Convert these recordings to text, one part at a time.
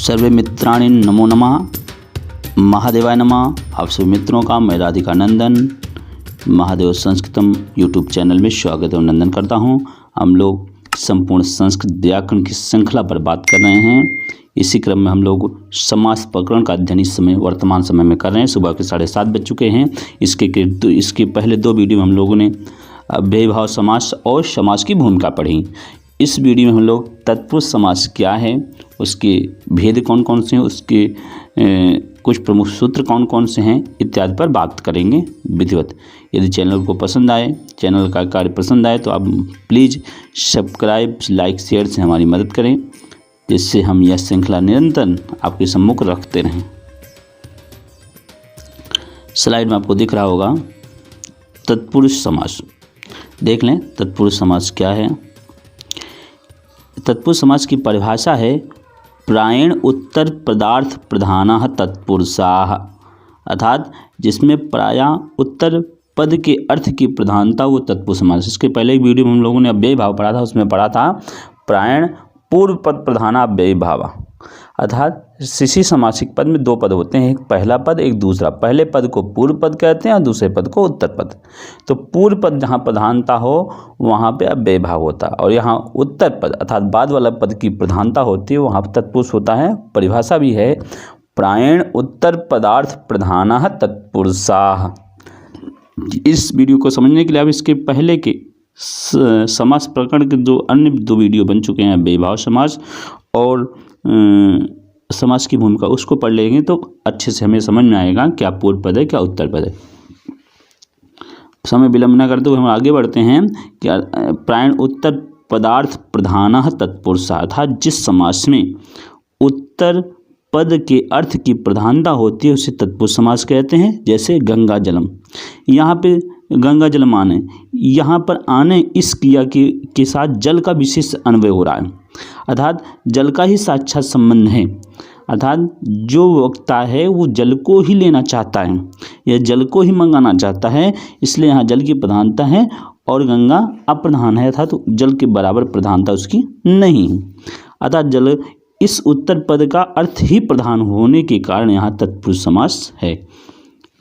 सर्वे मित्राणि नमो नमः। महादेवाय नमः। आप सभी मित्रों का मैं राधिका नंदन महादेव संस्कृतम यूट्यूब चैनल में स्वागत और नंदन करता हूं। हम लोग संपूर्ण संस्कृत व्याकरण की श्रृंखला पर बात कर रहे हैं। इसी क्रम में हम लोग समास प्रकरण का अध्ययन इस समय वर्तमान समय में कर रहे हैं। सुबह के 7:30 बज चुके हैं। इसके पहले 2 वीडियो में हम लोगों ने अव्ययीभाव समास और समास की भूमिका पढ़ी। इस वीडियो में हम लोग तत्पुरुष समास क्या है, उसके भेद कौन कौन से हैं, उसके कुछ प्रमुख सूत्र कौन कौन से हैं इत्यादि पर बात करेंगे विधिवत। यदि चैनल को पसंद आए, चैनल का कार्य पसंद आए तो आप प्लीज़ सब्सक्राइब, लाइक, शेयर से हमारी मदद करें, जिससे हम यह श्रृंखला निरंतर आपके सम्मुख रखते रहें। स्लाइड में आपको दिख रहा होगा तत्पुरुष समास। देख लें तत्पुरुष समास क्या है। तत्पुरुष समास की परिभाषा है प्रायण उत्तर पदार्थ प्रधानः तत्पुरुषाः, अर्थात जिसमें प्रायः उत्तर पद के अर्थ की प्रधानता वो तत्पुरुष समास। इसके पहले एक वीडियो में हम लोगों ने अव्ययीभाव पढ़ा था, उसमें पढ़ा था प्रायण पूर्व पद प्रधान अव्ययीभाव, अर्थात किसी समासिक पद में 2 पद होते हैं, एक पहला पद एक दूसरा। पहले पद को पूर्व पद कहते हैं और दूसरे पद को उत्तर पद। तो पूर्व पद जहाँ प्रधानता हो वहाँ पे अव्ययीभाव होता है, और यहाँ उत्तर पद अर्थात बाद वाला पद की प्रधानता होती है, वहाँ तत्पुरुष होता है। परिभाषा भी है प्रायण उत्तर पदार्थ प्रधानः तत्पुरुषाः। इस वीडियो को समझने के लिए आप इसके पहले के समास प्रकरण के जो अन्य 2 वीडियो बन चुके हैं, अव्ययीभाव समास और समास की भूमिका, उसको पढ़ लेंगे तो अच्छे से हमें समझ में आएगा क्या पूर्व पद है क्या उत्तर पद है। समय विलंब न करते हुए हम आगे बढ़ते हैं कि प्रायण उत्तर पदार्थ प्रधानः तत्पुरुषः, अर्थात जिस समास में उत्तर पद के अर्थ की प्रधानता होती है उसे तत्पुरुष समास कहते हैं। जैसे गंगा जलम, यहाँ पे गंगा जलम आने, यहाँ पर आने इस क्रिया के साथ जल का विशेष अन्वय हो रहा है, अर्थात जल का ही साक्षात संबंध है, अर्थात जो वक्ता है वो जल को ही लेना चाहता है या जल को ही मंगाना चाहता है, इसलिए यहाँ जल की प्रधानता है और गंगा अप्रधान है, अर्थात जल के बराबर प्रधानता उसकी नहीं है, अर्थात जल इस उत्तर पद का अर्थ ही प्रधान होने के कारण यहाँ तत्पुरुष समास है।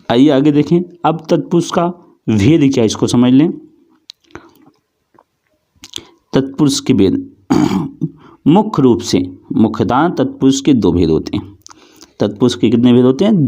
आइए आगे देखें। अब तत्पुरुष का भेद क्या है, इसको समझ लें। तत्पुरुष के भेद मुख्य रूप से मुख्यतः तत्पुरुष के 2 भेद होते हैं। तत्पुरुष के कितने भेद होते हैं?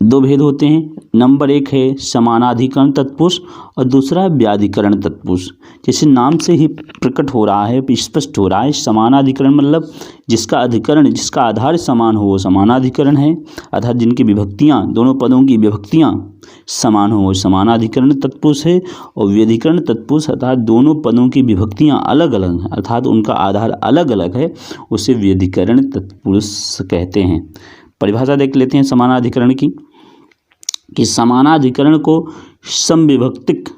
2 भेद होते हैं। नंबर 1 है समानाधिकरण तत्पुरुष और दूसरा व्याधिकरण तत्पुरुष। जैसे नाम से ही प्रकट हो रहा है, स्पष्ट हो रहा है, समानाधिकरण मतलब जिसका अधिकरण, जिसका आधार समान हो वो समानाधिकरण है, अर्थात जिनकी विभक्तियाँ, दोनों पदों की विभक्तियाँ समान हो वो समानाधिकरण तत्पुरुष है। और व्यधिकरण तत्पुरुष अर्थात दोनों पदों की विभक्तियाँ अलग अलग हैं, अर्थात उनका आधार अलग अलग है, उसे व्यधिकरण तत्पुरुष कहते हैं। परिभाषा देख लेते हैं समानाधिकरण की, कि समानाधिकरण को समविभक्तिक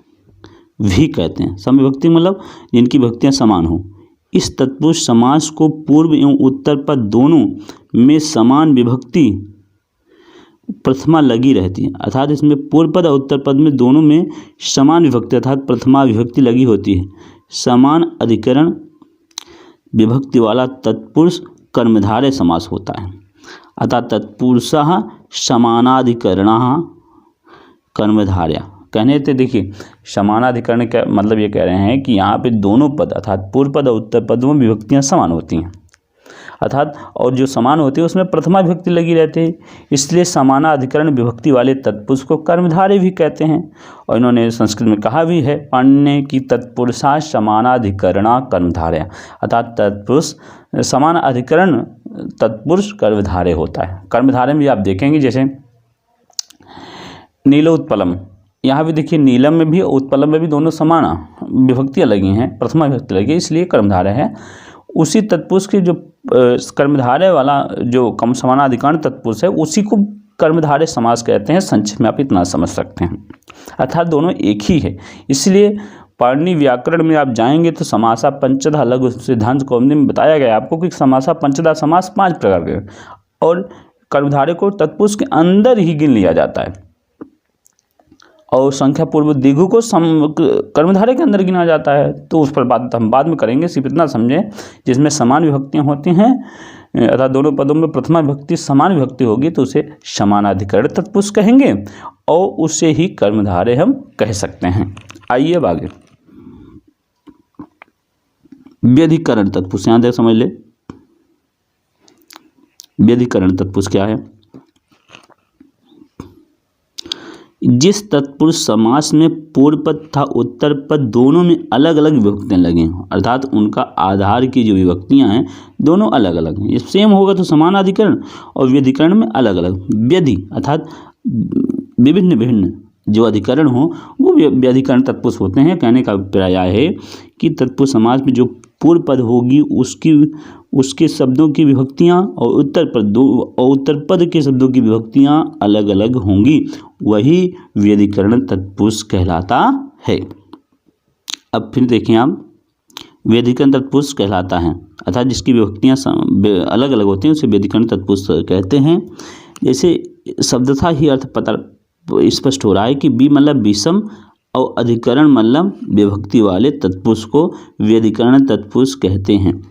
भी कहते हैं। समविभक्तिक मतलब जिनकी विभक्तियाँ समान हो। इस तत्पुरुष समास को पूर्व एवं उत्तर पद दोनों में समान विभक्ति प्रथमा लगी रहती है, अर्थात इसमें पूर्व पद और उत्तर पद में दोनों में समान विभक्ति अर्थात प्रथमा विभक्ति लगी होती है। समान अधिकरण विभक्ति वाला तत्पुरुष कर्मधारय समास होता है, अर्थात तत्पुरुषः समानाधिकरणः कर्मधारय। कहने थे देखिए समानाधिकरण का मतलब ये कह रहे हैं कि यहाँ पे दोनों पद अर्थात पूर्व पद और उत्तर पद में विभक्तियाँ समान होती हैं, अर्थात और जो समान होती है उसमें प्रथमा विभक्ति लगी रहती है, इसलिए समानाधिकरण विभक्ति वाले तत्पुरुष को कर्मधारय भी कहते हैं। और इन्होंने संस्कृत में कहा भी है पाणिनि की तत्पुरुषा समानाधिकरणा कर्मधारय, अर्थात तत्पुरुष समान अधिकरण तत्पुरुष कर्मधारय होता है। कर्मधारय में भी आप देखेंगे जैसे नीलोत्पलम, यहाँ भी देखिए नीलम में भी उत्पलम में भी दोनों समान विभक्तियाँ लगी हैं, प्रथमा विभक्ति लगी है, इसलिए कर्मधारय है। उसी तत्पुरुष की जो कर्मधारय वाला जो कम समानाधिकरण तत्पुरुष है उसी को कर्मधारय समास कहते हैं। संक्षेप में आप इतना समझ सकते हैं, अर्थात दोनों एक ही है। इसलिए पाणिनि व्याकरण में आप जाएंगे तो समासा पंचधा लघु सिद्धांत कौमुदी में बताया गया आपको कि समासा पंचधा समास 5 प्रकार के, और कर्मधारय को तत्पुरुष के अंदर ही गिन लिया जाता है। और संख्या पूर्व दिघु को कर्मधारय के अंदर गिना जाता है, तो उस पर बात हम बाद में करेंगे। सिर्फ इतना समझें जिसमें समान विभक्तियाँ होती हैं अर्थात दोनों पदों में प्रथमा विभक्ति समान विभक्ति होगी तो उसे समानाधिकरण तत्पुरुष कहेंगे और उसे ही कर्मधारय हम कह सकते हैं। आइए अब आगे व्यधिकरण तत्पुरुष, यहाँ देख समझ ले व्यधिकरण तत्पुरुष क्या है। जिस तत्पुरुष समास में पूर्व पद तथा उत्तर पद दोनों में अलग अलग विभक्तियां लगी हों, अर्थात उनका आधार की जो विभक्तियां हैं दोनों अलग अलग हैं। ये सेम होगा तो समानाधिकरण और व्यधिकरण में अलग अलग। व्यधि अर्थात विभिन्न विभिन्न जो अधिकरण हो वो व्यधिकरण तत्पुरुष होते हैं। कहने का अभिप्राय है कि तत्पुरुष समास में जो पूर्व पद होगी उसके शब्दों की विभक्तियां और उत्तर पद के शब्दों की विभक्तियां अलग अलग होंगी, वही व्यधिकरण तत्पुरुष कहलाता है। अब फिर देखें आप, व्यधिकरण तत्पुरुष कहलाता है अर्थात जिसकी विभक्तियां अलग अलग होती हैं उसे व्यधिकरण तत्पुरुष कहते हैं। जैसे शब्दतः ही अर्थ पता स्पष्ट हो रहा है कि बी मतलब विषम और अधिकरण मतलब विभक्ति वाले तत्पुरुष को व्यधिकरण तत्पुरुष कहते हैं।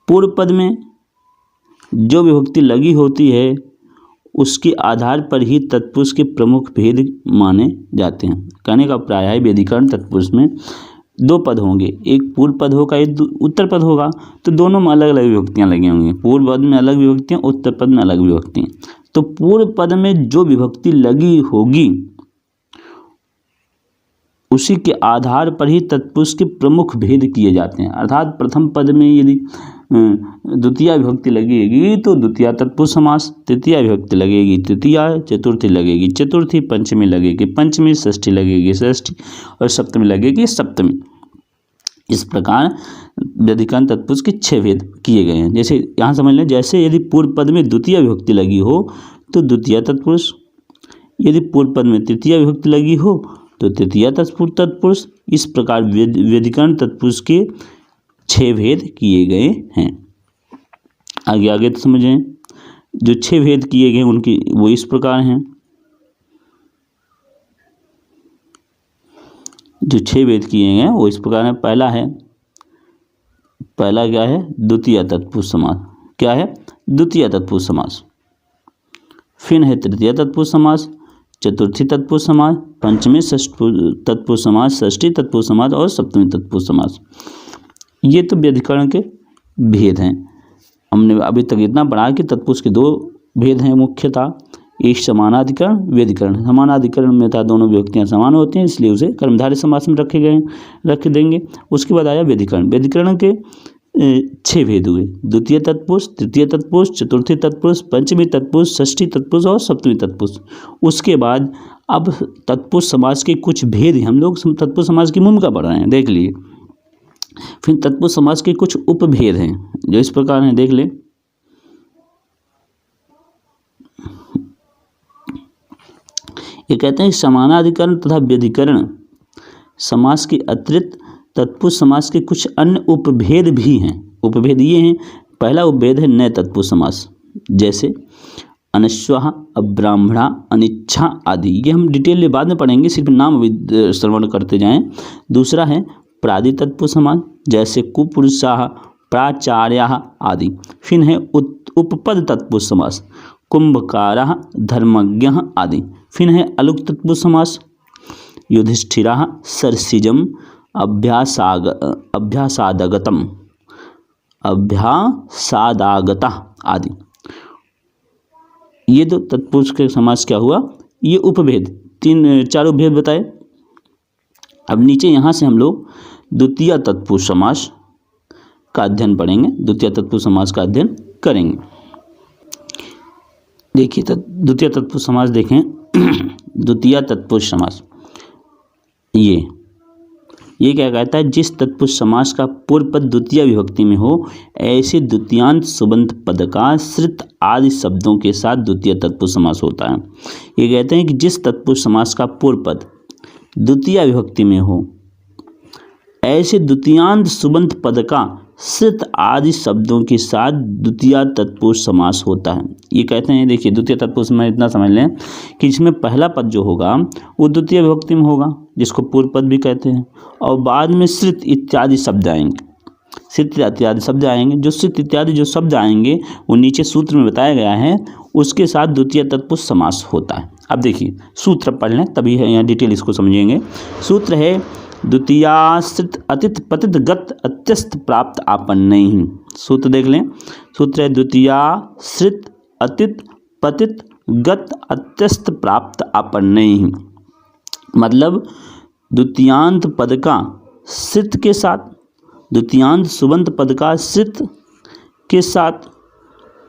पूर्व पद में जो विभक्ति लगी होती है उसके आधार पर ही तत्पुरुष के प्रमुख भेद माने जाते हैं। कहने का प्राय है व्यधिकरण तत्पुरुष में दो पद होंगे, एक पूर्व पद होगा एक उत्तर पद होगा, तो दोनों में अलग अलग विभक्तियां लगी होंगी। पूर्व पद में अलग विभक्तियां, उत्तर पद में अलग विभक्तियां। तो पूर्व पद में जो विभक्ति लगी होगी उसी के आधार पर ही तत्पुरुष के प्रमुख भेद किए जाते हैं। अर्थात प्रथम पद में यदि द्वितीय विभक्ति लगेगी तो द्वितीय तत्पुरुष समास, तृतीय विभक्ति लगेगी तृतीय, चतुर्थी लगेगी चतुर्थी, पंचमी लगेगी पंचमी, षष्ठी लगेगी षष्ठी और सप्तमी लगेगी सप्तमी। इस प्रकार व्यधिकरण तत्पुरुष के 6 भेद किए गए हैं। जैसे यहाँ समझ लें, जैसे यदि पूर्व पद में द्वितीय विभक्ति लगी हो तो द्वितीय तत्पुरुष, यदि पूर्व पद में तृतीय विभक्ति लगी हो तो तृतीय तत्पुरुष। इस प्रकार व्यधिकरण तत्पुरुष के 6 भेद किए गए हैं। आगे तो समझें, जो 6 भेद किए गए उनकी वो इस प्रकार हैं। जो 6 भेद किए गए वो इस प्रकार है। पहला क्या है? द्वितीय तत्पुरुष समास। क्या है? द्वितीय तत्पुरुष समास। फिर है तृतीय तत्पुरुष समास, चतुर्थी तत्पुरुष समास, पंचमी तत्पुरुष समास, षष्ठी तत्पुरुष समास और सप्तमी तत्पुरुष समास। ये तो व्यधिकरण के भेद हैं। हमने अभी तक इतना पढ़ा कि तत्पुरुष के 2 भेद हैं मुख्यतः, एक समानाधिकरण, व्यधिकरण। समानाधिकरण में था दोनों विभक्तियां समान होती हैं इसलिए उसे कर्मधारय समास में रख देंगे। उसके बाद आया व्यधिकरण। व्यधिकरण के 6 भेद हुए, द्वितीय तत्पुरुष, तृतीय तत्पुरुष, चतुर्थी तत्पुरुष, पंचमी तत्पुरुष, षष्ठी तत्पुरुष और सप्तमी तत्पुरुष। उसके बाद अब तत्पुरुष समास के कुछ भेद, हम लोग तत्पुरुष समास की भूमिका पढ़ रहे हैं, देख लिए। फिर तत्पुरुष समास के कुछ उपभेद हैं जो इस प्रकार हैं, देख ले। ये कहते हैं समानाधिकरण तथा व्यधिकरण समास के अतिरिक्त तत्पुरुष समास के कुछ अन्य उपभेद भी हैं। उपभेद ये हैं, पहला उपभेद है नए तत्पुरुष समास, जैसे अनश्वाः, अब्राह्मणा, अनिच्छा आदि। ये हम डिटेल में बाद में पढ़ेंगे, सिर्फ नाम अभी श्रवण करते जाएं। दूसरा है प्रादि तत्पुरुष समास, जैसे कुपुरुषाः, प्राचार्याः आदि। फिर है उपपद तत्पुरुष समास, कुंभकारः, धर्मज्ञः आदि। फिर है अलुक तत्पुरुष समास, युधिष्ठिरः, सरसिजम, अभ्यासादागतः आदि। ये तो तत्पुरुष के समास क्या हुआ, ये उपभेद 4 उपभेद बताए। अब नीचे यहाँ से हम लोग द्वितीय तत्पुरुष समास का अध्ययन पढ़ेंगे, द्वितीय तत्पुरुष समास का अध्ययन करेंगे। देखिए द्वितीय तत्पुरुष समास देखें। द्वितीय तत्पुरुष समास ये क्या कहता है, जिस तत्पुरुष समास का पूर्व पद द्वितीय विभक्ति में हो ऐसे द्वितीयांत सुबंत पद का श्रित आदि शब्दों के साथ द्वितीय तत्पुरुष समास होता है। ये कहते हैं कि जिस तत्पुरुष समास का पूर्व पद द्वितीय विभक्ति में हो ऐसे द्वितीयांत सुबंत पद का श्रित आदि शब्दों के साथ द्वितीय तत्पुरुष समास होता है। ये कहते हैं, देखिए द्वितीय तत्पुरुष में इतना समझ लें कि इसमें पहला पद जो होगा वो द्वितीय विभक्ति में होगा, जिसको पूर्व पद भी कहते हैं, और बाद में श्रित इत्यादि शब्द आएंगे। सित इत्यादि शब्द आएंगे। जो सित इत्यादि जो शब्द आएंगे वो नीचे सूत्र में बताया गया है, उसके साथ द्वितीय तत्पुरुष समास होता है। अब देखिए सूत्र पढ़ लें, तभी है यहाँ डिटेल इसको समझेंगे। सूत्र है द्वितीयाश्रित अतिथ पतित गत अत्यस्त प्राप्त आपन्नैः। सूत्र देख लें, सूत्र है द्वितीयाश्रित अतिथ पतित गत अत्यस्त प्राप्त आपन्नैः। मतलब द्वितीयांत पद का सित के साथ, द्वितीयांत सुबंत पद का सित के साथ,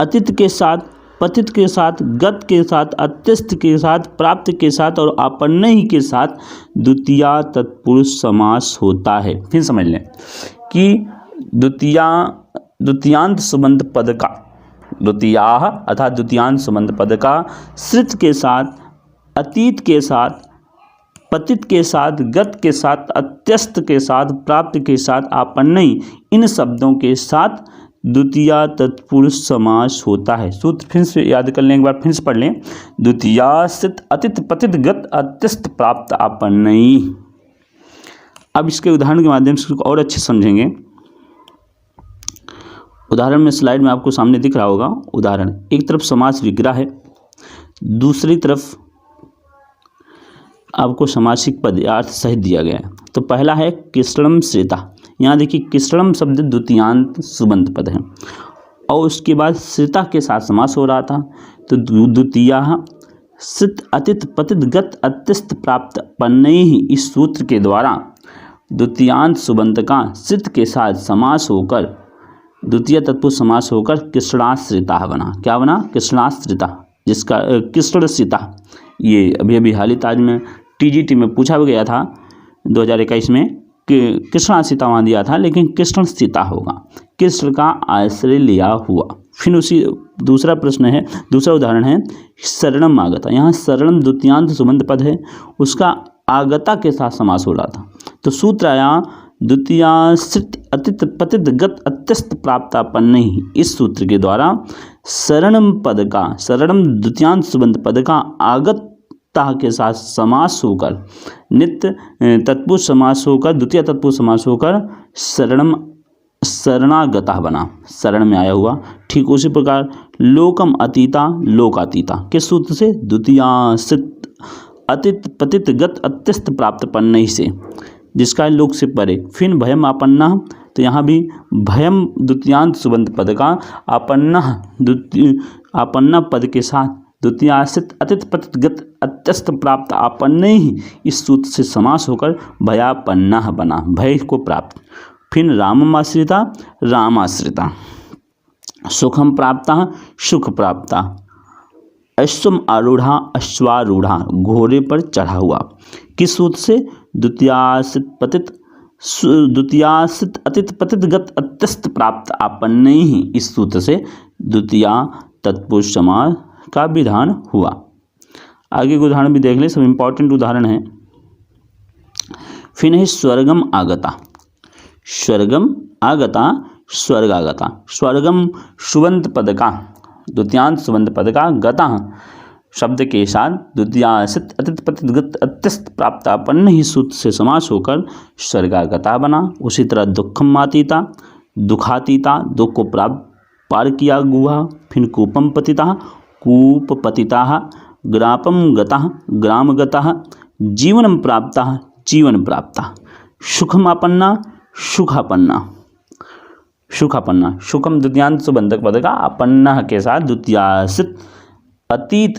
अतिथ के साथ, पतित के साथ, गत के साथ, अत्यस्त के साथ, प्राप्त के साथ और आपन्नैः के साथ द्वितीया तत्पुरुष समास होता है। फिर समझ लें कि द्वितीयांत सुबंत पद का, द्वितीयाः अर्थात द्वितीयांत सुबंत पद का सित के साथ, अतीत के साथ, पतित के साथ, गत के साथ, अत्यस्त के साथ, प्राप्त के साथ, आपन्नैः इन शब्दों के साथ द्वितीया तत्पुरुष समास होता है। सूत्र फिर से याद कर लें, एक बार फिर से पढ़ लें। द्वितीयाश्रित अतिथ पतित गत अत्यस्त प्राप्त आपन्नैः। अब इसके उदाहरण के माध्यम से और अच्छे समझेंगे। उदाहरण में स्लाइड में आपको सामने दिख रहा होगा उदाहरण। एक तरफ समास विग्रह है, दूसरी तरफ आपको समासिक पद या अर्थ सहित दिया गया है। तो पहला है कृष्णम श्रिता। यहाँ देखिए कृष्णम शब्द द्वितीयांत सुबंत पद है और उसके बाद श्रिता के साथ समास हो रहा था। तो द्वितीया श्रित अतिथ पतित गत अत्यस्त प्राप्त आपन्नैः इस सूत्र के द्वारा द्वितीयांत सुबंत का श्रित के साथ समास होकर द्वितीय तत्पुरुष समास होकर कृष्णाश्रिता बना। क्या बना? कृष्णाश्रिता, जिसका कृष्णश्रिता ये अभी अभी हाल ही ताज में टीजीटी में पूछा भी गया था 2021 में कि कृष्णाश्रिता वहाँ दिया था, लेकिन कृष्णश्रिता होगा, कृष्ण का आश्रय लिया हुआ। फिर उसी दूसरा प्रश्न है, दूसरा उदाहरण है शरणम आगता। यहाँ शरणम द्वितीयांत सुबंत पद है, उसका आगता के साथ समास हो रहा था। तो सूत्र आया द्वितीयाश्रित अतिथ पतित गत अत्यस्त प्राप्त आपन्नैः। इस सूत्र के द्वारा शरणम पद का, शरणम द्वितीयांत सुबंत पद का आगता के साथ समास होकर नित्य तत्पुरुष समास होकर द्वितीय तत्पुरुष समास होकर शरणम शरणागता बना, शरण में आया हुआ। ठीक उसी प्रकार लोकम अतीता लोकातीता के सूत्र से द्वितीयाश्रित अतिथ पतित गत अत्यस्त प्राप्त आपन्नैः से, जिसका लोक से परे। फिर भयम आपन्ना, तो यहाँ भी भयम द्वितीयांत सुबंत पद का आपन्ना पद के साथ द्वितीयाश्रित अतिथ पतित गत अत्यस्त प्राप्त आपन्नैः इस सूत्र से समास होकर भयापन्ना बना, भय को प्राप्त। फिर रामम आश्रिता रामाश्रिता, सुखम प्राप्ता सुख प्राप्ता, अश्वम आरूढ़ा अश्वारूढ़ा घोड़े पर चढ़ा हुआ। किस सूत्र से? द्वितीयाश्रित अतिथ पतित गत अत्यस्त प्राप्त आपन्नैः इस सूत्र से द्वितीया तत्पुरुष समास का विधान हुआ। आगे के उदाहरण भी देख लें, सब इंपॉर्टेंट उदाहरण है। फिर है स्वर्गम आगता। स्वर्गम आगता स्वर्गागता। स्वर्गम सुबंत पद का, द्वितीयांत सुबंत पद का गता शब्द के साथ द्वितीयाश्रित अतिथ पतित गत अत्यस्त प्राप्त आपन्नैः सूत्र से समास होकर स्वर्गागता बना। उसी तरह दुखम आतीता दुखातीता, दुख को प्राप्त पार किया हुआ। फिर कूपम पतिता कूप पतिता, ग्रापम गता ग्राम गता, जीवनम प्राप्ता जीवन प्राप्ता, सुखमापन्ना सुखापन्ना सुखापन्ना। सुखम द्वितीयांत सुबंधक पद का आपन्ना के साथ द्वितीयाश्रित अतीत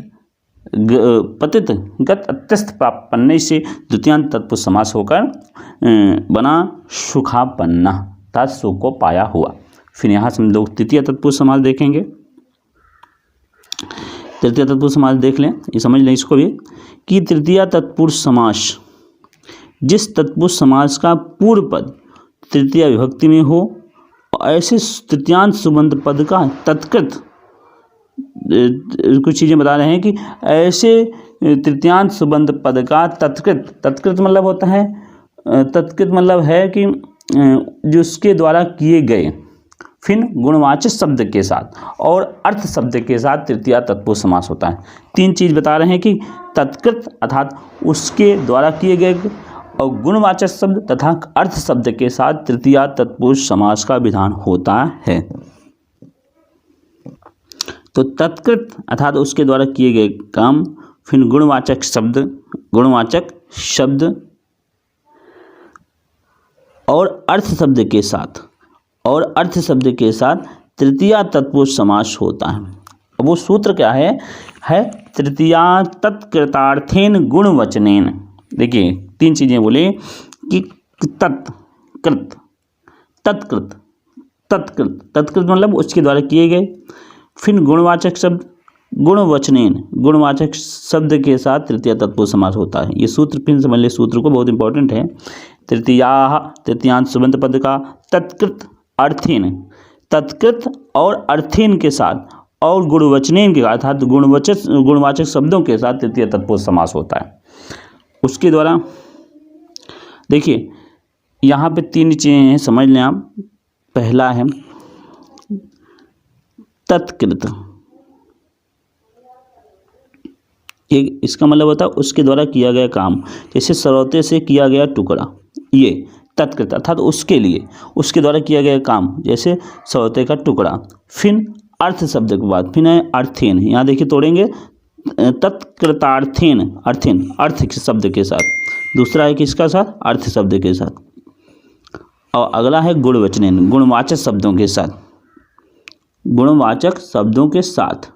पतित गत अत्यस्त प्राप्त आपन्नैः से द्वितीयांत तत्पुरुष समास होकर बना सुखापन्ना, अर्थात सुख को पाया हुआ। फिर यहाँ से हम लोग तृतीय तत्पुरुष समास देखेंगे। तृतीय तत्पुरुष समास देख लें, ये समझ लें इसको भी कि तृतीय तत्पुरुष समास जिस तत्पुरुष समास का पूर्व पद तृतीय विभक्ति में हो, ऐसे तृतीयांत सुबंत पद का तत्कृत, कुछ चीज़ें बता रहे हैं कि ऐसे तृतीयांत सुबंत पद का तत्कृत मतलब होता है, तत्कृत मतलब है कि जिसके द्वारा किए गए, फिर गुणवाचक शब्द के साथ और अर्थ शब्द के साथ तृतीया तत्पुरुष समास होता है। तीन चीज़ बता रहे हैं कि तत्कृत अर्थात उसके द्वारा किए गए और गुणवाचक शब्द तथा अर्थ शब्द के साथ तृतीया तत्पुरुष समास का विधान होता है। तो तत्कृत अर्थात उसके द्वारा किए गए काम, फिर गुणवाचक शब्द और अर्थ शब्द के साथ तृतीया तत्पुरुष समास होता है। अब वो सूत्र क्या है तृतीया तत्कृतार्थेन गुणवचनेन। देखिए 3 चीजें बोले कि तत्कृत मतलब उसके द्वारा किए गए, फिर गुणवाचक शब्द गुणवाचक शब्द के साथ तृतीया तत्पुरुष समास होता है। ये सूत्र फिर समझ ले, सूत्र को बहुत इंपॉर्टेंट है। तृतीयांत सुबंत पद का तत्कृत और अर्थीन के साथ और गुणवचनेन के अर्थात गुणवाचक शब्दों के साथ तृतीय तत्पुरुष समास होता है। उसके द्वारा देखिए यहाँ पे 3 चीज़ें हैं, समझ लें आप। पहला है तत्कृत, ये इसका मतलब होता है उसके द्वारा किया गया काम, जैसे सरौते से किया गया टुकड़ा, ये तत्कृत अर्थात उसके लिए, उसके द्वारा किया गया काम, जैसे सरौते का टुकड़ा। फिर अर्थ शब्द के बाद फिर है अर्थेन, यहाँ देखिए तोड़ेंगे तत्कृतार्थेन, अर्थ शब्द के साथ। दूसरा है किसका साथ? अर्थ शब्द के साथ। और अगला है गुणवचनेन, गुणवाचक शब्दों के साथ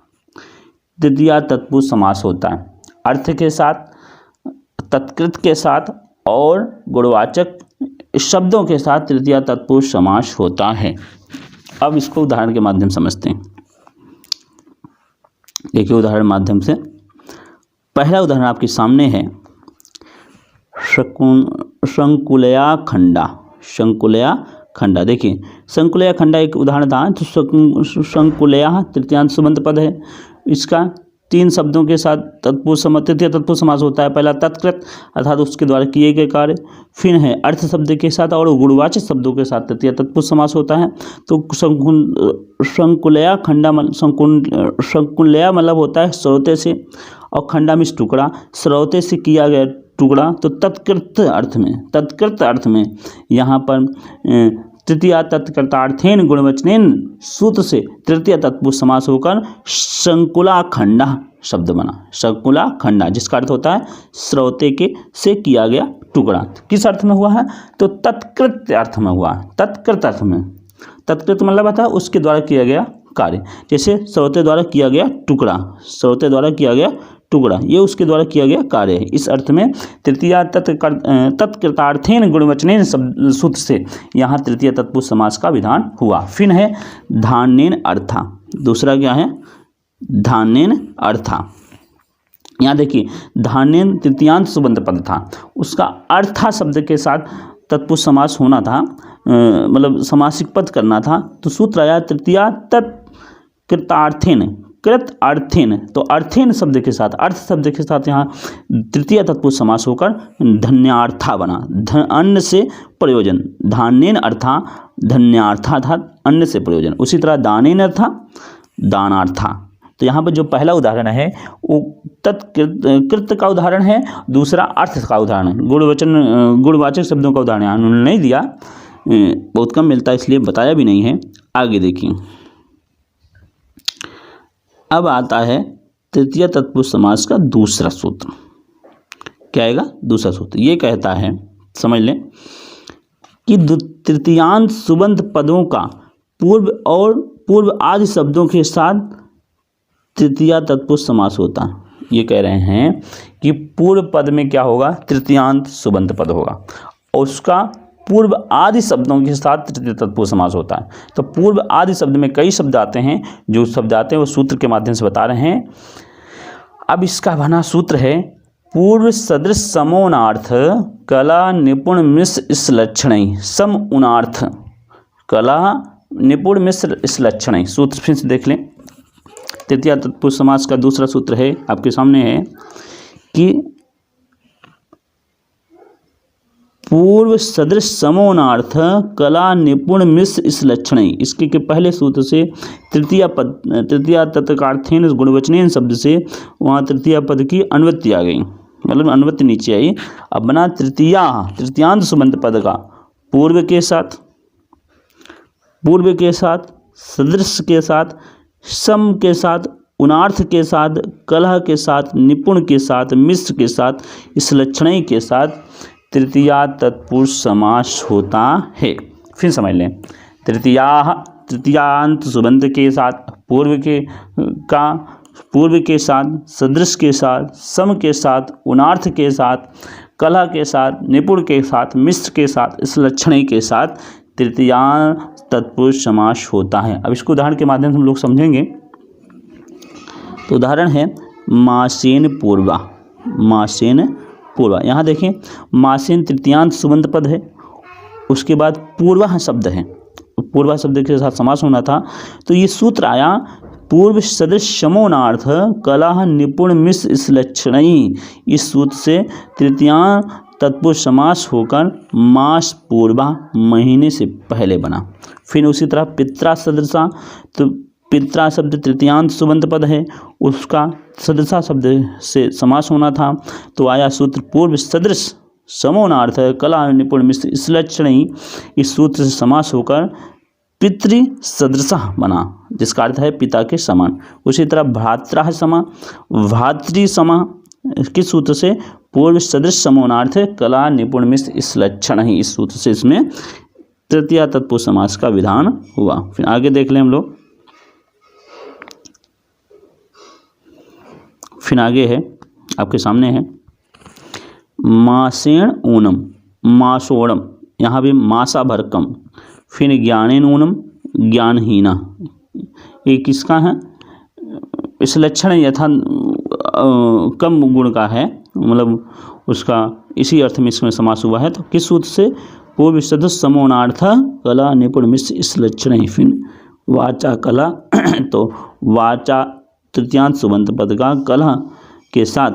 तृतीया तत्पुरुष समास होता है। अर्थ के साथ, तत्कृत के साथ और गुणवाचक शब्दों के साथ तृतीया तत्पुरुष समास होता है। अब इसको उदाहरण के माध्यम से समझते हैं। देखिए उदाहरण माध्यम से, पहला उदाहरण आपके सामने है संकुलया खंडा। देखिए संकुलया खंडा एक उदाहरण था। तो संकुलया तृतीयांत सुबंत पद है, इसका 3 शब्दों के साथ तृतीय तत्पुरुष समास होता है। पहला तत्कृत अर्थात उसके द्वारा किए गए कार्य, फिर है अर्थ शब्द के साथ और गुणवाचक शब्दों के साथ तृतीय तत्पुरुष समास होता है। तो संकुलया खंडा संकुलया मतलब होता है स्रोते से, और खंडा में टुकड़ा, स्रोते से किया गया टुकड़ा। तो तत्कृत अर्थ में यहाँ पर तृतीया तत्कृतार्थेन गुणवचनेन सूत्र से तृतीय तत्पुरुष समास होकर संकुला खंडा शब्द बना। संकुला खंडा जिसका अर्थ होता है स्रोते के से किया गया टुकड़ा। किस अर्थ में हुआ है? तो तत्कृत अर्थ में हुआ है। तत्कृत अर्थ में, तत्कृत मतलब आता है उसके द्वारा किया गया कार्य, जैसे स्रोते द्वारा किया गया टुकड़ा, ये उसके द्वारा किया गया कार्य है। इस अर्थ में तृतीया तत्कृतार्थेन गुणवचनेन सूत्र से यहाँ तृतीय तत्पुरुष समास का विधान हुआ। फिर है धान्येन अर्था। दूसरा क्या है? धान्येन अर्था। यहाँ देखिए धान्येन तृतीयांत सुबंत पद था, उसका अर्था शब्द के साथ तत्पुरुष समास होना था, मतलब समासिक पद करना था। तो सूत्र आया तृतीया तत्कृतार्थेन कृत अर्थेन। तो अर्थेन शब्द के साथ, अर्थ शब्द के साथ यहाँ तृतीय तत्पुरुष समास होकर धन्यार्था बना। अन्न से प्रयोजन, धान्येन अर्था धन्यार्था था, अन्न से प्रयोजन। उसी तरह दानेन अर्था दानार्था। तो यहाँ पर जो पहला उदाहरण है वो तत्कृत का उदाहरण है, दूसरा अर्थ का उदाहरण है। गुणवाचक शब्दों का उदाहरण उन्होंने नहीं दिया, बहुत कम मिलता है इसलिए बताया भी नहीं है। आगे देखिए, अब आता है तृतीय तत्पुरुष समास का दूसरा सूत्र। क्या आएगा? दूसरा सूत्र ये कहता है, समझ लें, कि तृतीयांत सुबंत पदों का पूर्व आदि शब्दों के साथ तृतीया तत्पुरुष समास होता है। ये कह रहे हैं कि पूर्व पद में क्या होगा? तृतीयांत सुबंत पद होगा, और उसका पूर्व आदि शब्दों के साथ तृतीय तत्पुरुष समास होता है। तो पूर्व आदि शब्द में कई शब्द आते हैं, जो शब्द आते हैं वो सूत्र के माध्यम से बता रहे हैं। अब इसका बना सूत्र है पूर्व सदृश समोनार्थ कला निपुण मिश्र इस लक्षण सम उनार्थ कला निपुण मिश्र इस लक्षण। सूत्र फिर से देख लें। तृतीय तत्पुरुष समास का दूसरा सूत्र है आपके सामने है कि पूर्व सदृश समोनार्थ कला निपुण मिश्र इस लक्षण। इसके के पहले सूत्र से तृतीय तत्कृतार्थेन गुणवचनेन शब्द से वहाँ तृतीय पद की अनुवृत्ति आ गई। मतलब अनुवृत्ति नीचे आई। अब बना तृतीयांत सुबंत पद का पूर्व के साथ, सदृश के साथ, सम के साथ, उनार्थ के साथ, कलह के साथ, निपुण के साथ, मिश्र के साथ, इस लक्षणी के साथ तृतीया तत्पुरुष समास होता है। फिर समझ लें, तृतीयांत सुबंत के साथ, पूर्व के साथ, सदृश के साथ, सम के साथ, उनार्थ के साथ, कलह के साथ, निपुण के साथ, मिश्र के साथ, इस लक्षणी के साथ तृतीया तत्पुरुष समास होता है। अब इसको उदाहरण के माध्यम से हम लोग समझेंगे। तो उदाहरण है मासेन पूर्वा, यहाँ देखें मासेन तृतीयांत सुबंत पद है, उसके बाद पूर्वा शब्द है, पूर्वा शब्द के साथ समास होना था। तो ये सूत्र आया पूर्व सदृश समोनार्थ कलह निपुण मिश्र इस लक्षणी, इस सूत्र से तृतीया तत्पुरुष समास होकर मास पूर्वा महीने से पहले बना। फिर उसी तरह पित्रा सदृशा, तो पित्रा शब्द तृतीयांत सुबंत पद है, उसका सदृशा शब्द से समास होना था। तो आया सूत्र पूर्व सदृश समोनार्थ कला निपुण मिश्र इस लक्षणी, इस सूत्र से समास होकर पितृ सदृशा बना, जिसका अर्थ है पिता के समान। उसी तरह भ्रात्रा समा, भातृ समा, किस सूत्र से पूर्व सदृश समोनार्थ कला निपुण मिश्र इस लक्षण ही, इस सूत्र से इसमें तृतीया तत्पुरुष समास का विधान हुआ। फिर आगे देख लें हम लोग। फिर आगे है आपके सामने है मासेण ऊनम, मासोड़म, यहाँ भी मासा भरकम। फिर ज्ञानेन ऊनम, ज्ञानहीना, ये किसका है? इस लक्षण यथा कम गुण का है, मतलब उसका इसी अर्थ में इसमें समास हुआ है। तो किस सूत्र से? पूर्व सदस्य समोनार्थ कला निपुण मिश्र इस लक्षण ही। फिर वाचा कला, तो वाचा तृतीयांत सुबंत पद का कलह के साथ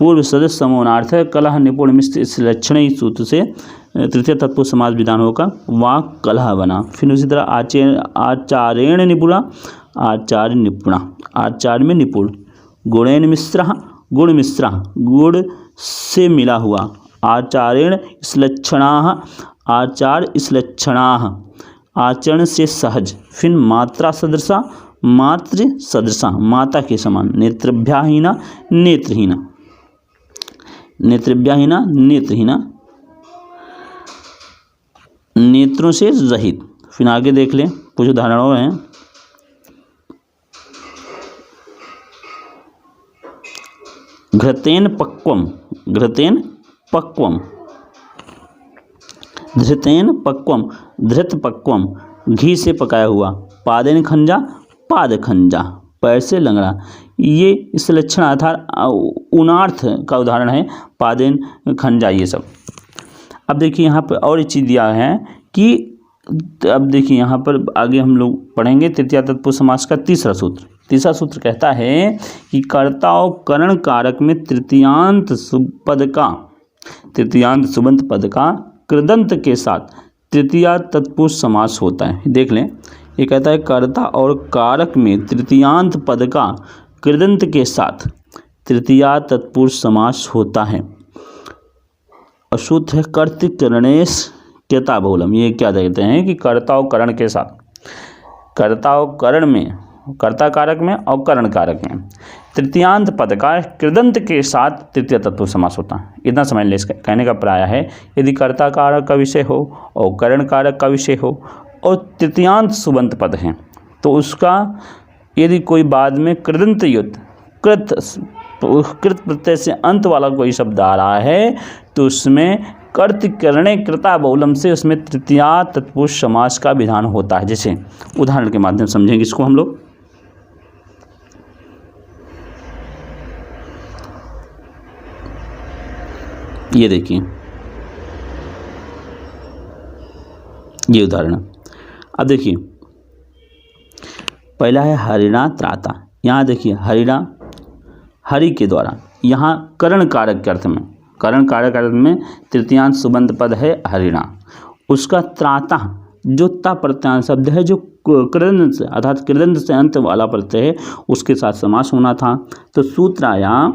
पूर्व सदस्य समोनार्थ कलह निपुण मिश्र इस लक्षण ही सूत्र से तृतीय तत्पुरुष समास विधान होगा वाक कलह बना। फिर उसी तरह आचार्येण निपुणा, आचार्य निपुणा, आचार्य में निपुण। गुणेन मिश्रा, गुण मिश्रा, गुण से मिला हुआ। आचार्येण इस लक्षणाः, आचार्य इस लक्षणाः, आचरण से सहज। फिर मात्रा सदृशा, मातृ सदृशा, माता के समान। नेत्रभ्याहीना, नेत्रहीना, नेत्रभ्याहीना, नेत्रहीना, नेत्रों से रहित। फिर आगे देख लें, कुछ उदाहरण और हैं। घृतेन पक्वम, घृतेन पक्वम, धृतेन पक्वम, धृत पक्वम, घी से पकाया हुआ। पादेन खंजा, पाद खंजा, पैर से लंगड़ा। ये इस लक्षण अर्थात उनार्थ का उदाहरण है, पादेन खंजा, ये सब। अब देखिए यहाँ पर और एक चीज़ दिया है कि अब देखिए यहाँ पर आगे हम लोग पढ़ेंगे तृतीया तत्पुरुष समास का तीसरा सूत्र। तीसरा सूत्र कहता है कि कर्ता और करण कारक में तृतीयांत पद का, तृतीयांत सुबंत पद का कृदंत के साथ तृतीया तत्पुरुष समास होता है। देख लें, ये कहता है कर्ता और कारक में तृतीयांत पद का कृदंत के साथ तृतीया तत्पुरुष समास होता है। सूत्र है कर्तृकरणेश क्यता बहुलम। ये क्या कहते हैं कि कर्ता और करण के साथ, कर्ता और करण में, कर्ता कारक में और करण कारक में तृतीयांत पद का कृदंत के साथ तृतीय तत्पुरुष समास होता है। इतना समझ ले। इसका कहने का प्राय है यदि कर्ता कारक का विषय हो और करण कारक का विषय हो और तृतीयांत सुबंत पद हैं, तो उसका यदि कोई बाद में कृदंत युक्त कृत प्रत्यय से अंत वाला कोई शब्द आ रहा है तो उसमें कर्तृकरणे कृता बहुलम से उसमें तृतीया तत्पुरुष समास का विधान होता है। जैसे उदाहरण के माध्यम समझेंगे इसको हम लोग। ये देखिए, ये उदाहरण। अब देखिए पहला है हरिणा त्राता। यहाँ देखिए हरिणा, हरि के द्वारा, यहाँ करण कारक के अर्थ में, करण कारक अर्थ में तृतीयांत सुबंत पद है हरिणा। उसका त्राता जो ता प्रत्यांत शब्द है, जो कृदंत से अर्थात कृदंत से अंत वाला प्रत्यय है, उसके साथ समास होना था। तो सूत्र आया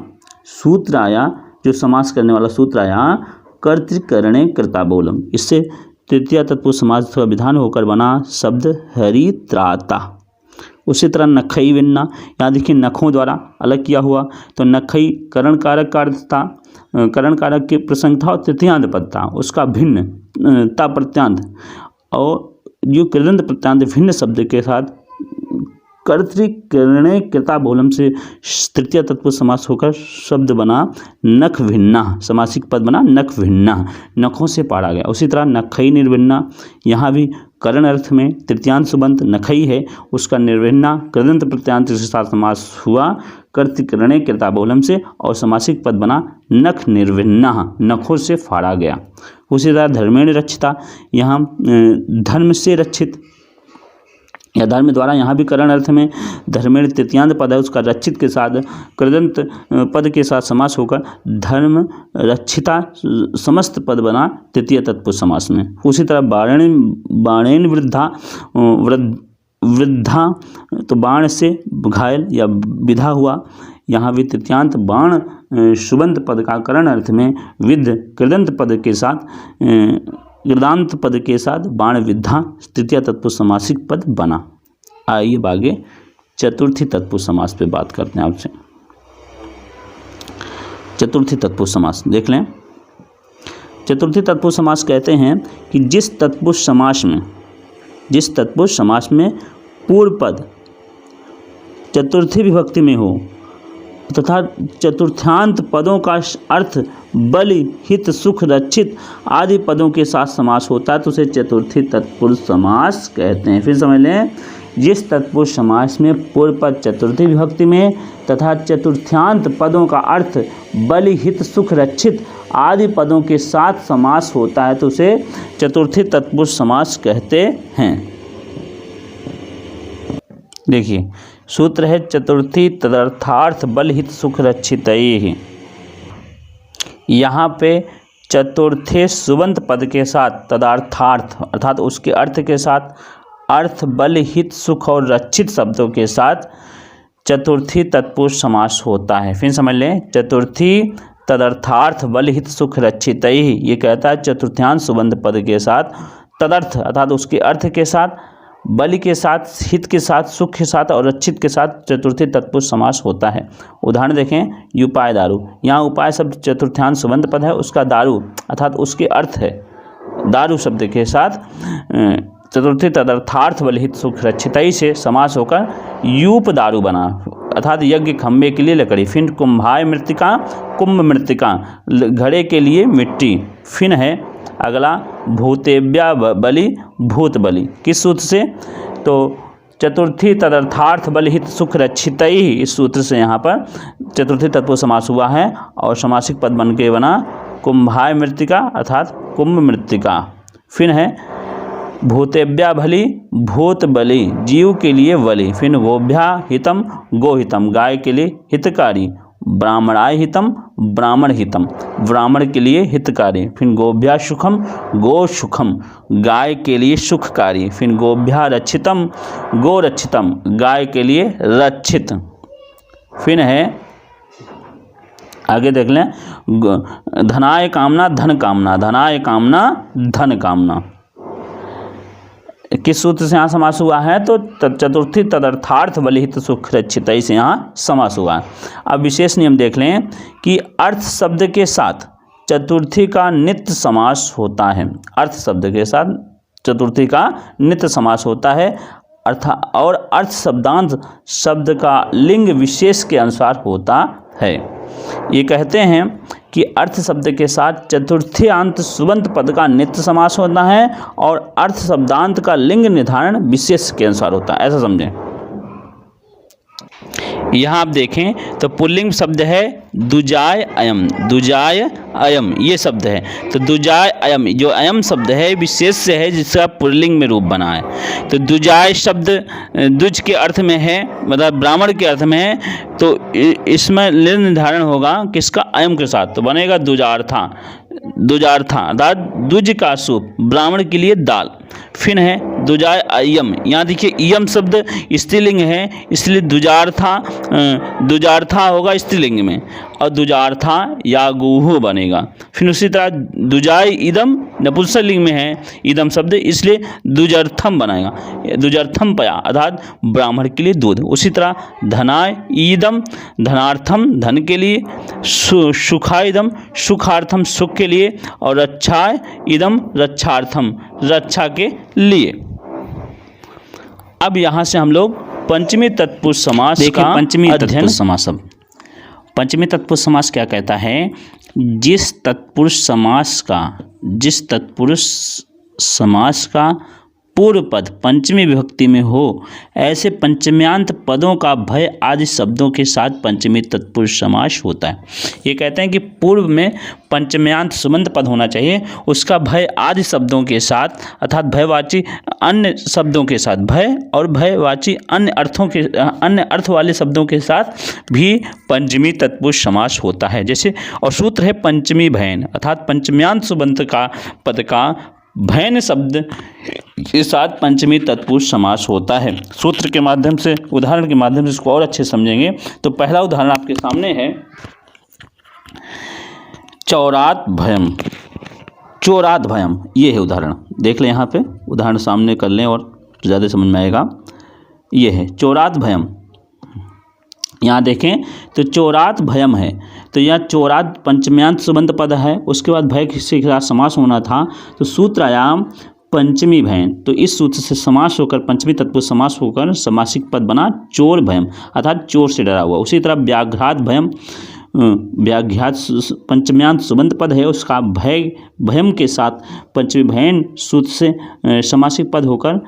जो समास करने वाला सूत्र आया कर्तृकरणे कृताबोलम, इससे तृतीया तत्पुरुष समास का विधान होकर बना शब्द हरित्राता। उसी तरह नखई विन्ना, यहाँ देखिए नखों द्वारा अलग किया हुआ, तो नखई करण कारक का अर्थ था, करण कारक के प्रसंग था और तृतीयांत पद था, उसका भिन्न ता प्रत्यांत और जो कृदंत प्रत्यांत भिन्न शब्द के साथ कर्तृकरणे कृताबोलम से तृतीय तत्पुरुष समास होकर शब्द बना नख भिन्ना, समासिक पद बना नख भिन्ना, नखों से पाड़ा गया। उसी तरह नखई निर्भिन्ना, यहाँ भी करण अर्थ में तृतीयांत सुबंत नखई है, उसका निर्भिन्ना कृदंत प्रत्यांत के साथ समास हुआ कर्तृकरणे कृताबोलम से और समासिक पद बना नख निर्भिन्ना, नखों से फाड़ा गया। उसी तरह धर्मेण रक्षिता, यहाँ धर्म से रक्षित या धर्म द्वारा, यहाँ भी करण अर्थ में धर्मेण तृतीयांत पद है, उसका रक्षित के साथ कृदंत पद के साथ समास होकर धर्म रक्षिता समस्त पद बना तृतीय तत्पुरुष समास में। उसी तरह बाणेन वृद्धा, वृद्धा तो बाण से घायल या विधा हुआ, यहाँ भी तृतीयांत बाण सुबंत पद का करण अर्थ में विद कृदंत पद के साथ कृदांत पद के साथ बाण विद्धा तृतीय तत्पुरुष समासिक पद बना। आइए आगे चतुर्थी तत्पुरुष समास पे बात करते हैं आपसे। चतुर्थी तत्पुरुष समास देख लें। चतुर्थी तत्पुरुष समास कहते हैं कि जिस तत्पुरुष समास में पूर्व पद चतुर्थी विभक्ति में हो तथा चतुर्थांत पदों का अर्थ बल, हित, सुख, रक्षित आदि पदों के साथ समास होता है तो उसे चतुर्थी तत्पुरुष समास कहते हैं। फिर समझ लें, जिस तत्पुरुष समास में पूर्व पद चतुर्थी विभक्ति में तथा चतुर्थांत पदों का अर्थ बल, हित, सुख, रक्षित आदि पदों के साथ समास होता है तो उसे चतुर्थी तत्पुरुष समास कहते हैं। देखिए सूत्र है चतुर्थी तदर्थार्थ बल, हित, सुख, रक्षितैः। यहाँ पे चतुर्थे सुबंत पद के साथ तदार्थार्थ अर्थात उसके अर्थ के साथ अर्थ, बल, हित, सुख और रक्षित शब्दों के साथ चतुर्थी तत्पुरुष समास होता है। फिर समझ लें, चतुर्थी तदर्थार्थ बल, हित, सुख, रक्षितैः, ये कहता है चतुर्थ्यांश सुबंत पद के साथ तदर्थ अर्थात उसके अर्थ के साथ, बल के साथ, हित के साथ, सुख के साथ और रक्षित के साथ चतुर्थी तत्पुरुष समास होता है। उदाहरण देखें, उपाय दारू, यहाँ उपाय शब्द चतुर्थांश सुबंत पद है, उसका दारू अर्थात उसके अर्थ है दारू शब्द के साथ चतुर्थी तदर्थार्थ बल, हित, सुख, रक्षितैः से समास होकर यूप दारू बना अर्थात यज्ञ खंभे के लिए लकड़ी। फिर कुंभाय मृत्तिका, कुंभ मृत्तिका घड़े के लिए मिट्टी। फिर है अगला भूतेभ्या बलि, भूत बलि, किस सूत्र से? तो चतुर्थी तदर्थार्थ बल, हित, सुख, रक्षितैः इस सूत्र से यहाँ पर चतुर्थी तत्पुरुष समास हुआ है और समासिक पद बन के बना कुंभाय मृत्तिका अर्थात कुंभ मृत्तिका। फिर है भूतेभ्या बलि, भूत बलि जीव के लिए बलि। फिर गोभ्या हितम, गोहितम गाय के लिए हितकारी। ब्राह्मणाय हितम, ब्राह्मण हितम ब्राह्मण के लिए हितकारी। फिर गोभ्या सुखम, गो सुखम गाय के लिए सुखकारी। फिर गोभ्या रक्षितम, गो रक्षितम गाय के लिए रक्षित। फिर है आगे देख लें, धनाय कामना, धन कामना, धनाय कामना, धन कामना किस सूत्र से यहाँ समास हुआ है? तो चतुर्थी तदर्थार्थ बल, हित, सुख, रक्षितैः से यहाँ समास हुआ है। अब विशेष नियम देख लें कि अर्थ शब्द के साथ चतुर्थी का नित्य समास होता है। अर्थ शब्द के साथ चतुर्थी का नित्य समास होता है और अर्थ शब्दांत शब्द का लिंग विशेष के अनुसार होता है। ये कहते हैं कि अर्थ शब्द के साथ चतुर्थी अंत सुबंत पद का नित्य समास होता है और अर्थ शब्दांत का लिंग निर्धारण विशेष के अनुसार होता है, ऐसा समझें। यहाँ आप देखें तो पुल्लिंग शब्द है दुजाय अयम, दुजाय अयम ये शब्द है। तो दुजाय अयम जो अयम शब्द है विशेष से है जिसका पुल्लिंग में रूप बना है। तो दुजाय शब्द दुज के अर्थ में है, मतलब ब्राह्मण के अर्थ में है, तो इसमें लिंग निर्धारण होगा किसका? अयम के साथ, तो बनेगा दुजार्था, दुजार्था अर्थात दुज का सूप, ब्राह्मण के लिए दाल। फिर है दुजाय अयम, यहाँ देखिए इयम शब्द स्त्रीलिंग है इसलिए दुजार्था, दुजार्था होगा स्त्रीलिंग में। और द्विजार्था यागुः बनेगा। फिर उसी तरह द्विजाय इदम नपुंसकलिंग में है इदम शब्द, इसलिए द्विजर्थम बनाएगा, द्विजर्थम पया अर्थात ब्राह्मण के लिए दूध। उसी तरह धनाय ईदम धनार्थम धन के लिए, सुखाइदम सुखार्थम सुख के लिए, और रक्षाय इदम रक्षार्थम रक्षा के लिए। अब यहाँ से हम लोग पंचमी तत्पुरुष समास का पंचमी तत्पुरुष समास। अब पंचमी तत्पुरुष समास क्या कहता है? जिस तत्पुरुष समास का पूर्व पद पंचमी विभक्ति में हो, ऐसे पंचम्यांत पदों का भय आदि शब्दों के साथ पंचमी तत्पुरुष समास होता है। ये कहते हैं कि पूर्व में पंचम्यांत सुबंत पद होना चाहिए, उसका भय आदि शब्दों के साथ अर्थात भयवाची अन्य शब्दों के साथ, भय और भयवाची अन्य अर्थ वाले शब्दों के साथ भी पंचमी तत्पुरुष समास होता है। जैसे और सूत्र है पंचमी भयन अर्थात पंचम्यांत सुबंत का पद का भयन शब्द के साथ पंचमी तत्पुरुष समास होता है। सूत्र के माध्यम से, उदाहरण के माध्यम से इसको और अच्छे समझेंगे। तो पहला उदाहरण आपके सामने है चौरात भयम। चोरात भयम ये है उदाहरण, देख लें यहाँ पे उदाहरण सामने कर लें और ज़्यादा समझ में आएगा। ये है चोरात भयम, यहाँ देखें तो चोरात भयम है, तो यह चोरात पंचम्यांत सुबंत पद है, उसके बाद भय के साथ समास होना था, तो सूत्र आयाम पंचमी भयन। तो इस सूत्र से समास होकर पंचमी तत्पुरुष समास होकर समासिक पद बना चोर भयम अर्थात चोर से डरा हुआ। उसी तरह व्याघ्रात भयम, व्याघ्यात पंचम्यांत सुबंत पद है, उसका भयम के साथ पंचमी भयन सूत्र से समासिक पद होकर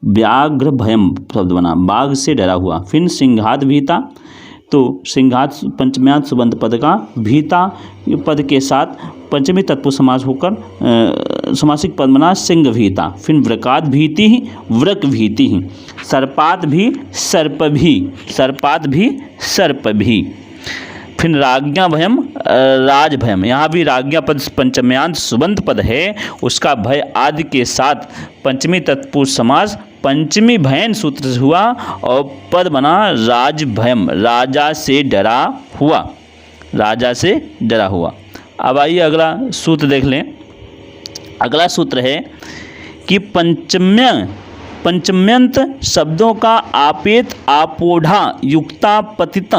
व्याघ्र भयम शब्द बना, बाघ से डरा हुआ। फिर सिंघात भीता, तो सिंघात पंचम्यांत सुबंत पद का भीता पद के साथ पंचमी तत्पुरुष समास होकर समासिक पद बना सिंह भीता। फिर व्रकात भीति ही व्रक भीति ही, सर्पात भी सर्प भी, सर्पात भी सर्प भी। फिर राज्ञा भयम राज भयम, यहाँ भी राज्ञा पद पंचम्यांत सुबंत पद है, उसका भय आदि के साथ पंचमी तत्पुरुष समास पंचमी भयन सूत्र से हुआ और पद बना राज भयम राजा से डरा हुआ, राजा से डरा हुआ। अब आइए अगला सूत्र देख लें। अगला सूत्र है कि पंचम्यंत शब्दों का आपेत आपोढ़ा युक्ता पतित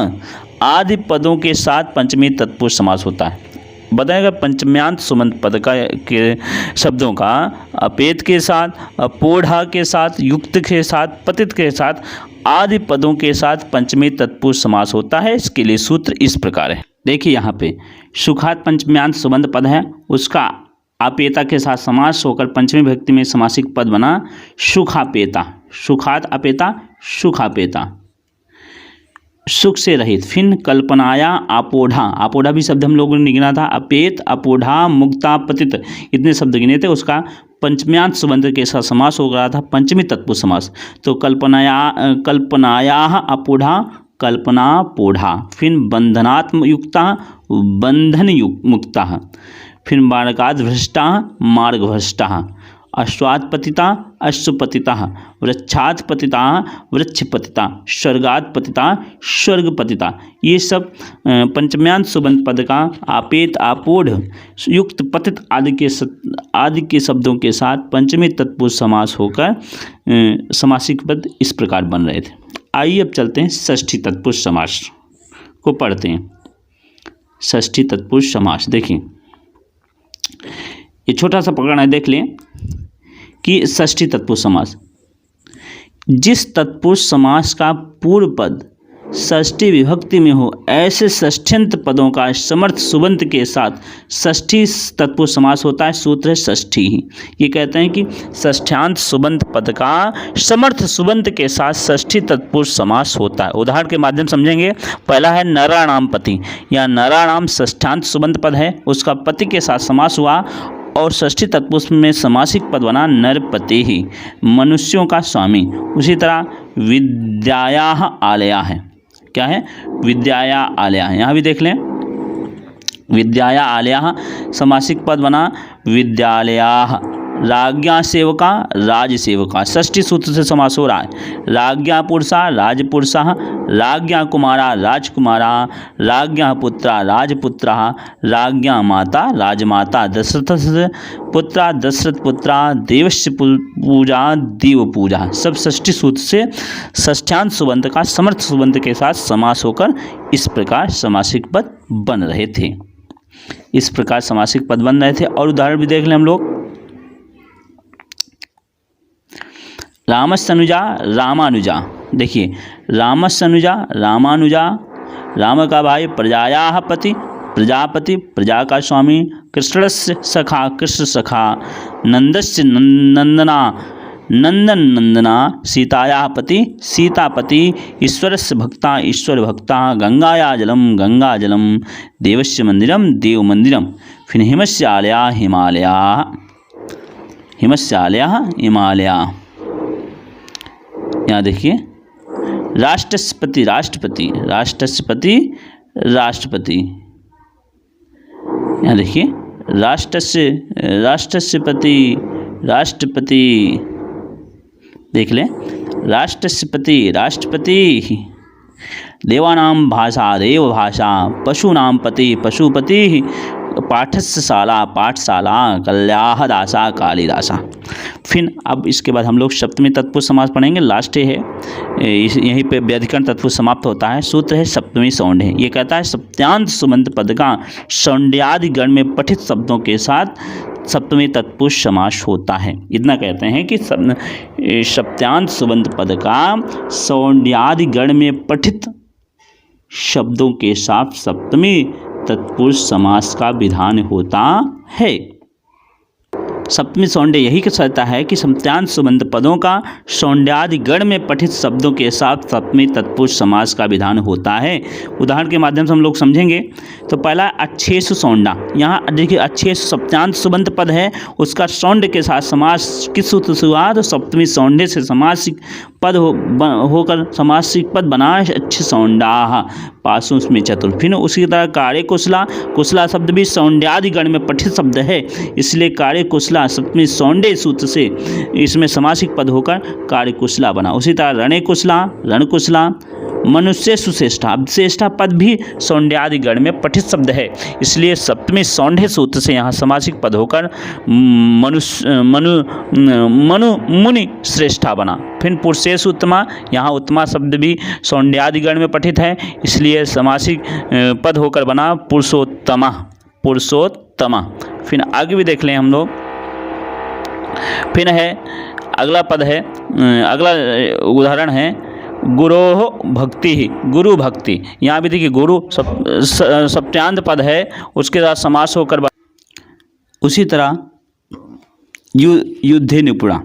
आदि पदों के साथ पंचमी तत्पुरुष समास होता है। बताएगा पंचम्यांत सुबंत पद का के शब्दों का अपेत के साथ, अपोढ़ा के साथ, युक्त के साथ, पतित के साथ आदि पदों के साथ पंचमी तत्पुरुष समास होता है। इसके लिए सूत्र इस प्रकार है। देखिए यहाँ पे सुखात पंचम्यांत सुबंत पद है, उसका अपेता के साथ समास होकर पंचमी विभक्ति में समासिक पद बना सुखापेता, सुखात अपेता सुखापेता, सुख से रहित। फिर कल्पनाया आपोढ़ा, आपोढ़ा भी शब्द हम लोगों ने गिना था, अपेत अपोढ़ा मुक्ता पतित इतने शब्द गिने थे, उसका पंचम्यांत सुबंत के साथ समास हो रहा था पंचमी तत्पुरुष समास। तो कल्पनाया अपोढ़ा कल्पना पोढ़ा। फिर बंधनात्म युक्ता बंधन मुक्ता। फिर मार्गाद भ्रष्टा मार्ग भ्रष्टा, अश्वात पतिता अश्वपतिता, वृक्षात पतिता वृक्षपतिता, स्वर्गात पतिता स्वर्ग पतिता। ये सब पंचम्यांत सुबंत पद का आपेत आपोढ़ युक्त पतित आदि के शब्दों के साथ पंचमी तत्पुरुष समास होकर समासिक पद इस प्रकार बन रहे थे। आइए अब चलते हैं षष्ठी तत्पुरुष समास को पढ़ते हैं। षष्ठी तत्पुरुष समास देखिए, ये छोटा सा प्रकरण है, देख लें कि षष्ठी तत्पुरुष समास, जिस तत्पुरुष समास का पूर्व पद षष्ठी विभक्ति में हो, ऐसे षष्ठ्यंत पदों का समर्थ सुबंत के साथ षष्ठी तत्पुरुष समास होता है। सूत्र है षष्ठी ही। ये कहते हैं कि षष्ठ्यांत सुबंत पद का समर्थ सुबंत के साथ षष्ठी तत्पुरुष समास होता है। उदाहरण के माध्यम समझेंगे। पहला है नराणाम पति, या नराणाम षष्ठ्यांत सुबंत पद है, उसका पति के साथ समास हुआ और षष्ठी तत्पुरुष में समासिक पद बना नरपति ही, मनुष्यों का स्वामी। उसी तरह विद्याया आलया है, क्या है विद्याया आलया है, यहाँ भी देख लें विद्याया आलया समासिक पद बना विद्यालया राज्ञा सेवका राज सेवका। षष्ठी सूत्र से समास हो रहा है। राज्ञा पुरुषा राजपुरुषा, राज्ञा कुमारा राजकुमारा, राज्ञा पुत्रा राजपुत्रा, राज्ञा माता राजमाता। दशरथ पुत्रा दशरथ पुत्रा, देवस्य पूजा देव पूजा। सब षष्ठी सूत्र से षष्ठ्यांत सुबंत का समर्थ सुबंत के साथ समास होकर इस प्रकार समासिक पद बन रहे थे। इस प्रकार समासिक पद बन रहे थे। और उदाहरण भी देख लें हम लोग। रामस्तनुजा रामानुजा। देखिए रामस्तनुजा रामानुजा, राम का भाई, प्रजाया पति प्रजापति, प्रजा का स्वामी, कृष्णस्य सखा कृष्ण सखा, नंदस्य नंदना नंदन नंदना, सीताया पति सीतापति, ईश्वरस्य भक्ता ईश्वर भक्ता, गंगाया जलम गंगा जलम, देवस्य मंदिरम देव मंदिरम। फिर हिमस्य आलया हिमालया, हिमस्य आलया हिमालया। यहाँ देखिए राष्ट्रपति राष्ट्रपति, राष्ट्रपति राष्ट्रपति। यहाँ देखिए राष्ट्रपति राष्ट्रपति। देख लें राष्ट्रपति राष्ट्रपति, देवानां भाषा देव भाषा, पशूनां पति पशुपति, पाठस्य शाला पाठशाला, कल्याह दासा कालिदासा। फिर अब इसके बाद हम लोग सप्तमी तत्पुरुष समास पढ़ेंगे। लास्ट है यहीं पे व्याधिकरण तत्पुरुष समाप्त होता है। सूत्र है सप्तमी सौंढे। ये कहता है सप्त्यांत सुबंत पद का सौंड्यादि गण में पठित शब्दों के साथ सप्तमी तत्पुरुष समास होता है। इतना कहते हैं कि सप्त्यांत सुबंत पद का सौंड्यादि गण में पठित शब्दों के साथ सप्तमी तत्पुरुष समास का विधान होता है। सप्तमी सौंडे यही कहता है कि सप्त्यांत सुबंत पदों का सौंड्यादि गण में पठित शब्दों के साथ सप्तमी तत्पुरुष समास का विधान होता है। उदाहरण के माध्यम से हम लोग समझेंगे। तो पहला अच्छेसु सौंडा। यहाँ देखिए अच्छेसु सप्त्यांत सुबंत पद है, उसका सौंड के साथ समास किस सूत्र से हुआ? तो सप्तमी सौंडे से समासिक पद होकर समासिक पद बना अच्छे सौंडा पासु उसमें चतुर। फिर उसी तरह कार्य कुशला, कुशला शब्द भी सौंड्यादि गण में पठित शब्द है, इसलिए कार्य कुशला सप्तमी सौंडे सूत्र से इसमें समासिक पद होकर कार्य कुशला बना। उसी तरह रणे कुशला रण कुशला, मनुष्य सुश्रेष्ठा। अब श्रेष्ठा पद भी सौंड्यादि गण में पठित शब्द है, इसलिए सप्तमी सौंडे सूत्र से यहाँ समासिक पद होकर मनु मुनि श्रेष्ठा बना। फिर पुरुषेश उत्तमा, यहाँ उत्तमा शब्द भी सौंड्यादि गण में पठित है, इसलिए समासिक पद होकर बना पुरुषोत्तमा पुरुषोत्तमा। फिर आगे भी देख लें हम लोग। फिर है अगला पद है, अगला उदाहरण है गुरोह भक्ति ही, गुरु भक्ति। यहाँ भी देखिए गुरु सप्त्यांत पद है, उसके साथ समास होकर उसी तरह युद्धे निपुणा,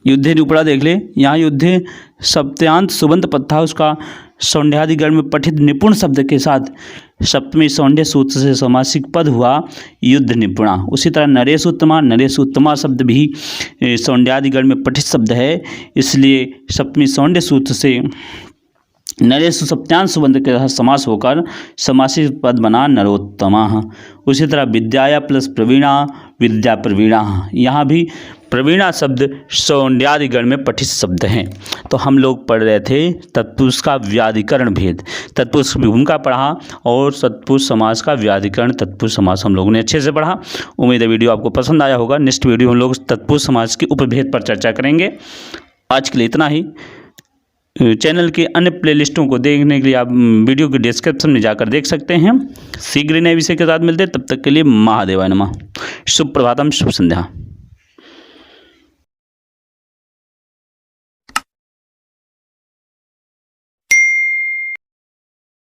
युद्धे निपुणा देख ले। यहाँ युद्धे सप्त्यांत सुबंत पद था, उसका सौंड्यादि गण में पठित निपुण शब्द के साथ सप्तमी सौंडे सूत्र से समासिक पद हुआ युद्ध निपुणा। उसी तरह नरेश उत्तमा, नरेश उत्तमा शब्द भी सौंड्यादि गण में पठित शब्द है, इसलिए सप्तमी सौंडे सूत्र से नरेश सप्त्यांत सुबंत के साथ समास होकर समासिक पद बना नरोत्तमा। उसी तरह विद्याया प्लस प्रवीणा विद्या प्रवीणा, यहाँ भी प्रवीणा शब्द सौंड्यादि गण में पठित शब्द हैं। तो हम लोग पढ़ रहे थे तत्पुरुष का व्याधिकरण भेद, तत्पुरुष की भूमिका पढ़ा और तत्पुरुष समास का व्याधिकरण तत्पुरुष समास हम लोगों ने अच्छे से पढ़ा। उम्मीद है वीडियो आपको पसंद आया होगा। नेक्स्ट वीडियो हम लोग तत्पुरुष समास के उपभेद पर चर्चा करेंगे। आज के लिए इतना ही। चैनल के अन्य प्लेलिस्टों को देखने के लिए आप वीडियो के डिस्क्रिप्शन में जाकर देख सकते हैं। शीघ्र नए विषय के साथ मिलते हैं, तब तक के लिए महादेवाय नमः। शुभ प्रभातम, शुभ संध्या।